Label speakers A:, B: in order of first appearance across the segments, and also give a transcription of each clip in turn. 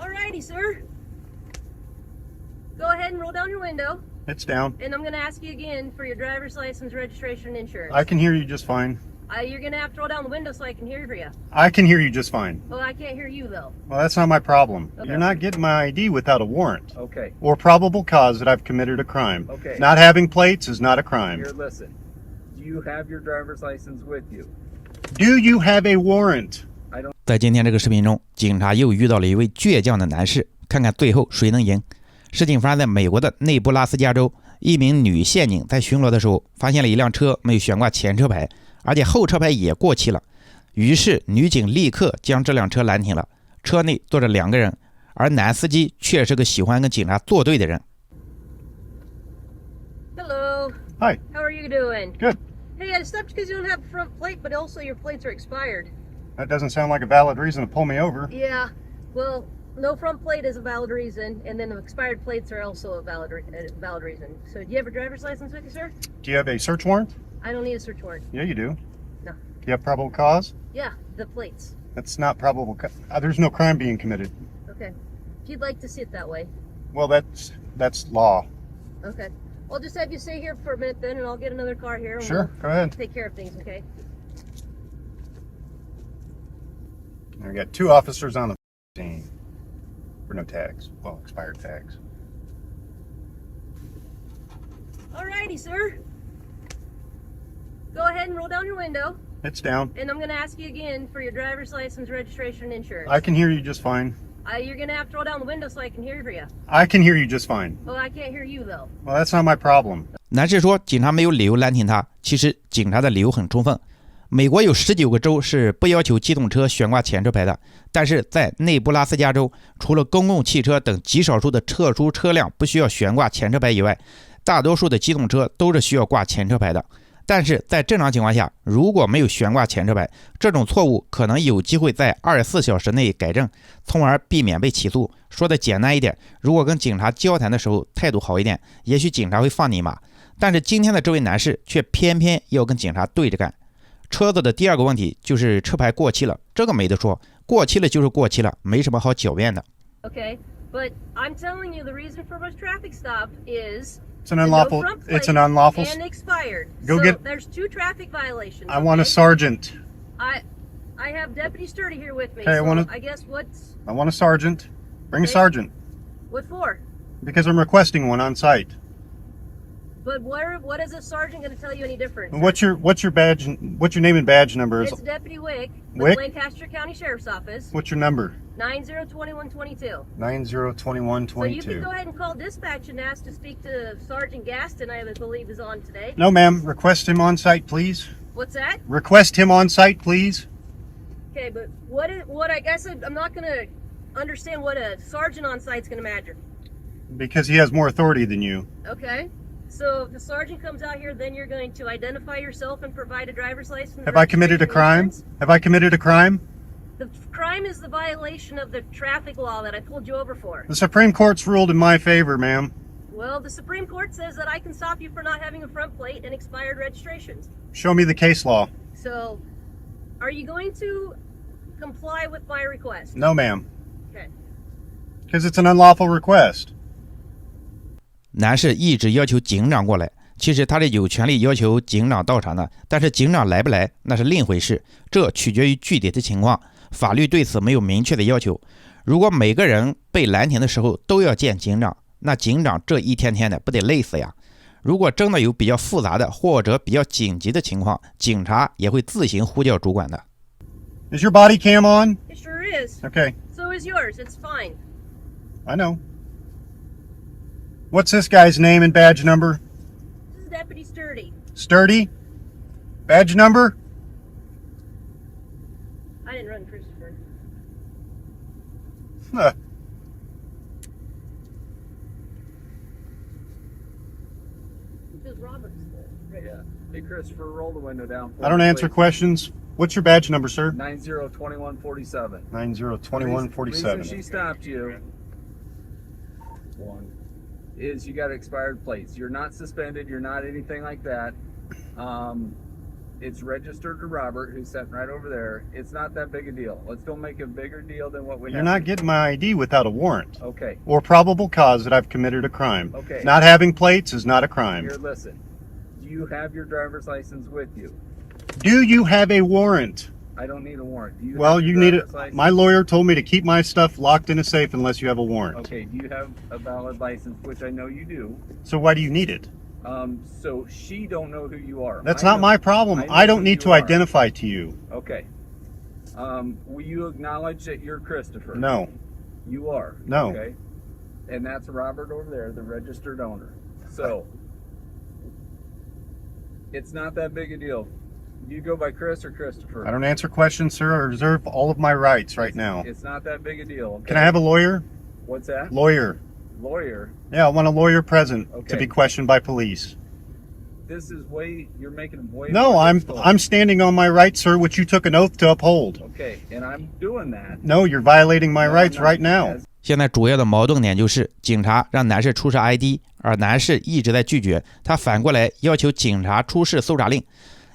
A: Alrighty, sir. Go ahead and roll down your window.
B: It's down.
A: And I'm going to ask you again for your driver's license, registration, and insurance.
B: I can hear you just fine.
A: You're going to have to roll down the window so I can hear you.
B: I can hear you just fine.
A: Well, I can't hear you, though.
B: Well, that's not my problem.
A: Okay.
B: You're not getting my ID without a warrant.
C: Okay.
B: Or probable cause that I've committed a crime.
C: Okay.
B: Not having plates is not a crime.
C: Here, listen. Do you have your driver's license with you?
B: Do you have a warrant?
D: 在今天这个视频中，警察又遇到了一位倔强的男士，看看最后谁能赢。事情发生在美国的内布拉斯加州，一名女宪警在巡逻的时候，发现了一辆车没有悬挂前车牌，而且后车牌也过期了。于是女警立刻将这辆车拦停了，车内坐着2个人，而男司机却是个喜欢跟警察作对的人。
A: Hello.
B: Hi.
A: How are you doing?
B: Good.
A: Hey, I stopped because you don't have a front plate, but also your plates are expired.
B: That doesn't sound like a valid reason to pull me over.
A: Yeah. Well, no front plate is a valid reason, and then the expired plates are also a valid reason. So, do you have a driver's license with you, sir?
B: Do you have a search warrant?
A: I don't need a search warrant.
B: Yeah, you do.
A: No.
B: Do you have probable cause?
A: Yeah, the plates.
B: That's not probable. There's no crime being committed.
A: Okay. If you'd like to see it that way.
B: Well, that's law.
A: Okay. I'll just have you stay here for a minute then, and I'll get another car here. And
B: Sure, go ahead.
A: Take care of things, okay?
B: I got 2 officers on the scene for no tags. Well, expired tags.
A: Alrighty, sir. Go ahead and roll down your window.
B: It's down.
A: And I'm going to ask you again for your driver's license, registration, and insurance.
B: I can hear you just fine.
A: You're going to have to roll down the window so I can hear you.
B: I can hear you just fine.
A: Well, I can't hear you, though.
B: Well, that's not my problem.
D: 男士说警察没有理由拦停他，其实警察的理由很充分。美国有19个州是不要求机动车悬挂前车牌的，但是在内布拉斯加州，除了公共汽车等极少数的特殊车辆不需要悬挂前车牌以外，大多数的机动车都是需要挂前车牌的。但是在正常情况下，如果没有悬挂前车牌，这种错误可能有机会在24小时内改正，从而避免被起诉。说的简单一点，如果跟警察交谈的时候态度好一点，也许警察会放你一马。但是今天的这位男士却偏偏要跟警察对着干。车子的第2个问题就是车牌过期了，这个没得说，过期了就是过期了，没什么好狡辩的。
A: Okay, but I'm telling you the reason for my traffic stop is
B: It's an unlawful. It's an unlawful.
A: and expired.
B: Go
A: so
B: get.
A: There's 2 traffic violations.
B: I want a sergeant.
A: I have Deputy Sturdy here with me.
B: Okay,
A: so I guess what's
B: I want a sergeant. Bring a sergeant.
A: what for?
B: Because I'm requesting one on site.
A: But what is a sergeant going to tell you any different?
B: What's your badge? What's your name and badge number?
A: It's Deputy Wick with
B: Wick?
A: Lancaster County Sheriff's Office.
B: What's your number?
A: 902122.
B: 902122.
A: So you can go ahead and call dispatch and ask to speak to Sergeant Gaston, I believe is on today.
B: No, ma'am. Request him on site, please.
A: What's that?
B: Request him on site, please.
A: Okay, but what I guess I'm not going to understand what a sergeant on site's going to matter.
B: Because he has more authority than you.
A: Okay. So if the sergeant comes out here, then you're going to identify yourself and provide a driver's license.
B: Have I committed a crime? Have I committed a crime?
A: The crime is the violation of the traffic law that I pulled you over for.
B: The Supreme Court's ruled in my favor, ma'am.
A: Well, the Supreme Court says that I can stop you for not having a front plate and expired registrations.
B: Show me the case law.
A: So, are you going to comply with my request?
B: No, ma'am.
A: Okay.
B: Because it's an unlawful request.
D: 男士一直要求警长过来，其实他是有权利要求警长到场的，但是警长来不来那是另一回事，这取决于具体的情况，法律对此没有明确的要求。如果每个人被拦停的时候都要见警长，那警长这一天天的不得累死呀。如果真的有比较复杂的或者比较紧急的情况，警察也会自行呼叫主管的。
B: Is your body cam on?
A: It sure is.
B: Okay.
A: So is yours. It's fine.
B: I know. What's this guy's name and badge number?
A: This is Deputy Sturdy.
B: Sturdy? Badge number?
A: I didn't run Christopher.
B: Huh.
A: This is Robert's.
C: Yeah. Hey, Christopher, roll the window down.
B: I don't answer questions. What's your badge number, sir?
C: 902147.
B: 902147.
C: Reason she stopped you is you got expired plates. You're not suspended. You're not anything like that. It's registered to Robert, who's sitting right over there. It's not that big a deal. Let's don't make a bigger deal than what we
B: You're
C: have.
B: not getting my ID without a warrant.
C: Okay.
B: Or probable cause that I've committed a crime.
C: Okay.
B: Not having plates is not a crime.
C: Here, listen. Do you have your driver's license with you?
B: Do you have a warrant?
C: I don't need a warrant. Do you
B: Well,
C: have your
B: you need it.
C: driver's license?
B: My lawyer told me to keep my stuff locked in a safe unless you have a warrant.
C: Okay, do you have a valid license, which I know you do?
B: So why do you need it?
C: So she don't know who you are.
B: That's
C: I
B: not
C: know-
B: my problem.
C: know
B: I don't
C: who
B: need
C: you
B: to
C: are.
B: identify to you.
C: Okay. Will you acknowledge that you're Christopher?
B: No.
C: You are?
B: No.
C: Okay. And that's Robert over there, the registered owner. So, it's not that big a deal. Do you go by Chris or Christopher?
B: I don't answer questions, sir. I reserve all of my rights right now.
C: It's not that big a deal. Okay?
B: Can I have a lawyer?
C: What's that?
B: Lawyer.
C: Lawyer.
B: Yeah, I want a lawyer present to
C: Okay.
B: be questioned by police.
C: This is you're making way
B: No,
C: more
B: I'm
C: difficult.
B: standing on my rights, sir, which you took an oath to uphold.
C: Okay, and I'm doing that.
B: No, you're violating my
C: No,
B: rights
C: I'm not.
B: right now.
C: As-
D: 现在主要的矛盾点就是警察让男士出示 ID， 而男士一直在拒绝，他反过来要求警察出示搜查令。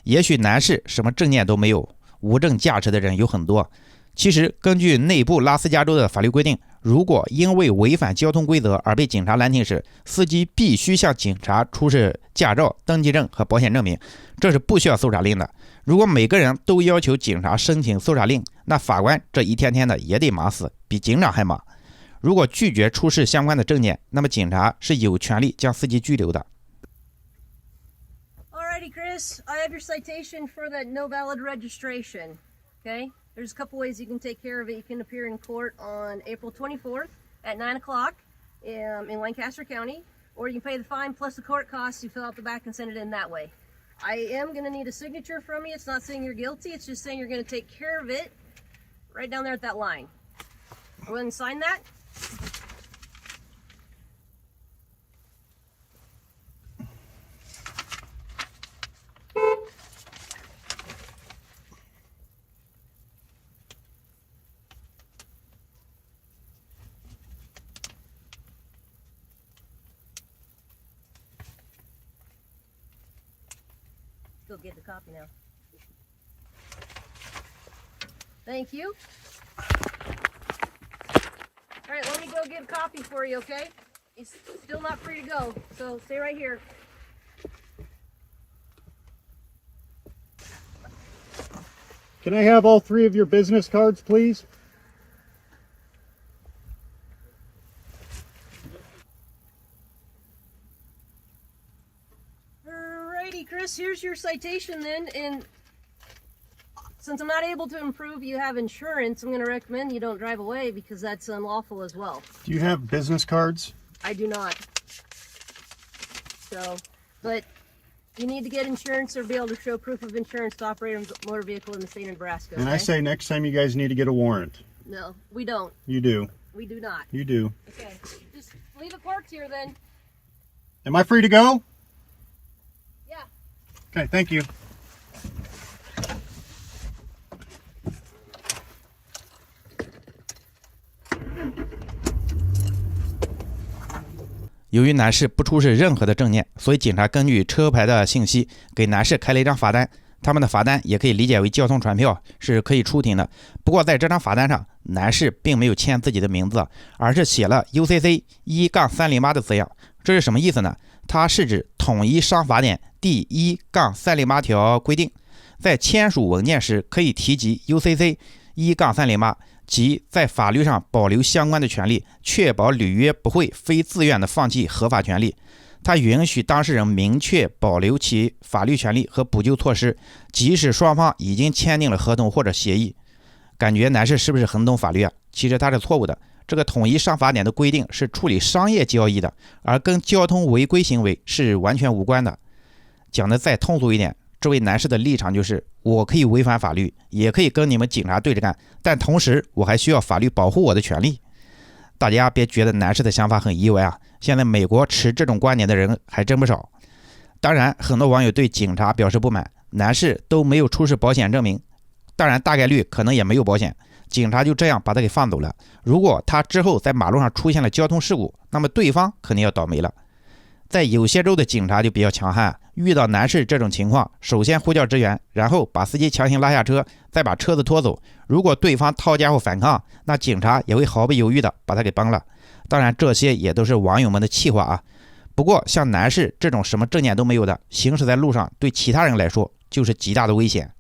D: 也许男士什么证件都没有，无证驾驶的人有很多。其实根据内布拉斯加州的法律规定，如果因为违反交通规则而被警察拦停时，司机必须向警察出示驾照、登记证和保险证明，这是不需要搜查令的。如果每个人都要求警察申请搜查令，那法官这一天天的也得忙死，比警长还忙。如果拒绝出示相关的证件，那么警察是有权利将司机拘留的。
A: Alrighty, Chris, I have your citation for that no valid registration. Okay? There's a couple ways you can take care of it. You can appear in court on April 24th at 9 o'clock in Lancaster County, or you can pay the fine plus the court costs. You fill out the back and send it in that way. I am going to need a signature from you. It's not saying you're guilty. It's just saying you're going to take care of it right down there at that line. Go ahead and sign that. Go get the copy now. Thank you. All right, let me go get a copy for you, okay? He's still not free to go, so stay right here.
B: Can I have all three of your business cards, please?
A: Alrighty, Chris, here's your citation then, and since I'm not able to prove you have insurance, I'm going to recommend you don't drive away because that's unlawful as well.
B: Do you have business cards?
A: I do not. So, but you need to get insurance or be able to show proof of insurance to operate a motor vehicle in the state of Nebraska.
B: And I
A: okay?
B: say next time you guys need to get a warrant.
A: No, we don't.
B: You do.
A: We do not.
B: You do.
A: Okay, just leave it parked here then.
B: Am I free to go?
A: Yeah.
B: Okay, thank you.
D: 由于男士不出示任何的证件，所以警察根据车牌的信息给男士开了一张罚单。他们的罚单也可以理解为交通传票，是可以出庭的。不过在这张罚单上，男士并没有签自己的名字，而是写了 UCC 1-308的字样。这是什么意思呢？它是指统一商法典第1-308条规定，在签署文件时可以提及 UCC 1-308，即在法律上保留相关的权利，确保履约不会非自愿的放弃合法权利。它允许当事人明确保留其法律权利和补救措施，即使双方已经签订了合同或者协议。感觉男士是不是很懂法律啊？其实他是错误的。这个统一商法典的规定是处理商业交易的，而跟交通违规行为是完全无关的。讲的再通俗一点，这位男士的立场就是：我可以违反法律，也可以跟你们警察对着干，但同时我还需要法律保护我的权利。大家别觉得男士的想法很意外啊，现在美国持这种观点的人还真不少。当然，很多网友对警察表示不满，男士都没有出示保险证明，当然大概率可能也没有保险，警察就这样把他给放走了。如果他之后在马路上出现了交通事故，那么对方肯定要倒霉了。在有些州的警察就比较强悍，遇到男士这种情况，首先呼叫支援，然后把司机强行拉下车，再把车子拖走。如果对方掏家伙反抗，那警察也会毫不犹豫的把他给崩了。当然，这些也都是网友们的气话啊。不过，像男士这种什么证件都没有的，行驶在路上，对其他人来说就是极大的危险。